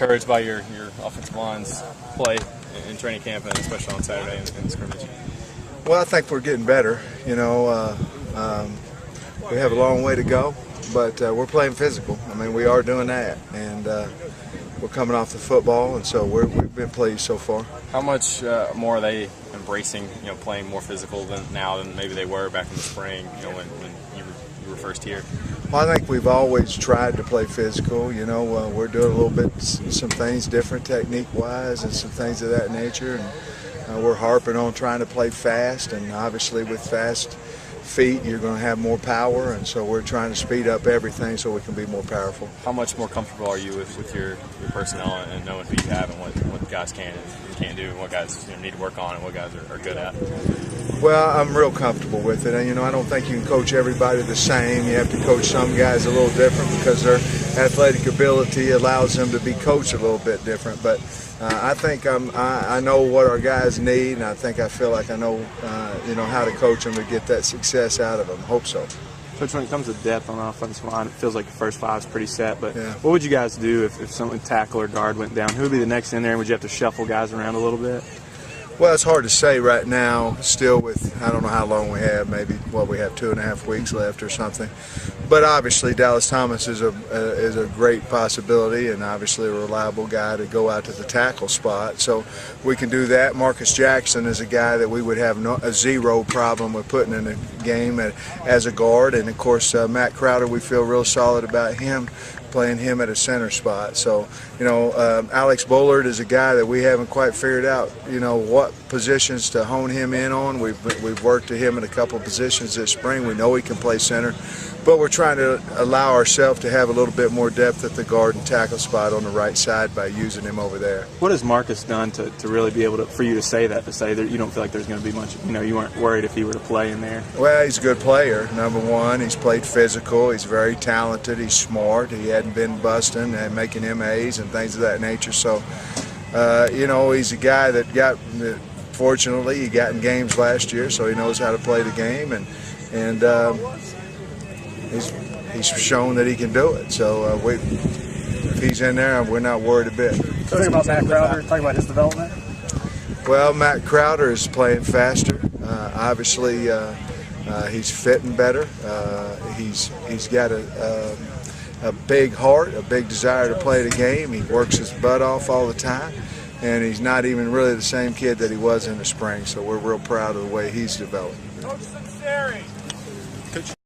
encouraged by your offensive line's play in training camp and especially on Saturday in the scrimmage? Well, I think we're getting better. You know, we have a long way to go, but we're playing physical. I mean, we are doing that, and we're coming off the football, and so we've been pleased so far. How much more are they embracing, playing more physical now than maybe they were back in the spring, when you were first here? Well, I think we've always tried to play physical. You know, we're doing a little bit, some things different technique-wise and some things of that nature. And we're harping on trying to play fast, and obviously with fast feet you're going to have more power, and so we're trying to speed up everything so we can be more powerful. How much more comfortable are you with your personnel and knowing who you have and what guys can and can't do and what guys need to work on and what guys are good at? Well, I'm real comfortable with it, and I don't think you can coach everybody the same. You have to coach some guys a little different because their athletic ability allows them to be coached a little bit different. But I think I know what our guys need, and I feel like I know how to coach them to get that success out of them. Hope so. Coach, when it comes to depth on the offensive line, it feels like the first five is pretty set. But yeah. What would you guys do if something tackle or guard went down? Who would be the next in there, and would you have to shuffle guys around a little bit? Well, it's hard to say right now, still with, I don't know how long we have, maybe, we have 2.5 weeks left or something. But obviously Dallas Thomas is a great possibility and obviously a reliable guy to go out to the tackle spot. So we can do that. Marcus Jackson is a guy that we would have a zero problem with putting in the game as a guard. And of course, Matt Crowder, we feel real solid about him, playing him at a center spot. So, Alex Bullard is a guy that we haven't quite figured out, what positions to hone him in on. We've worked to him in a couple of positions this spring. We know he can play center, but we're trying to allow ourselves to have a little bit more depth at the guard and tackle spot on the right side by using him over there. What has Marcus done to really be able to, for you to say that you don't feel like there's going to be much, you weren't worried if he were to play in there? Well, he's a good player, number one. He's played physical. He's very talented. He's smart. He hadn't been busting and making MAs and things of that nature. So, he's a guy that fortunately, he got in games last year, so he knows how to play the game, and he's shown that he can do it. So if he's in there, we're not worried a bit. Talking about Matt Crowder, talking about his development. Well, Matt Crowder is playing faster. Obviously, he's fitting better. He's got a big heart, a big desire to play the game. He works his butt off all the time, and he's not even really the same kid that he was in the spring. So we're real proud of the way he's developed.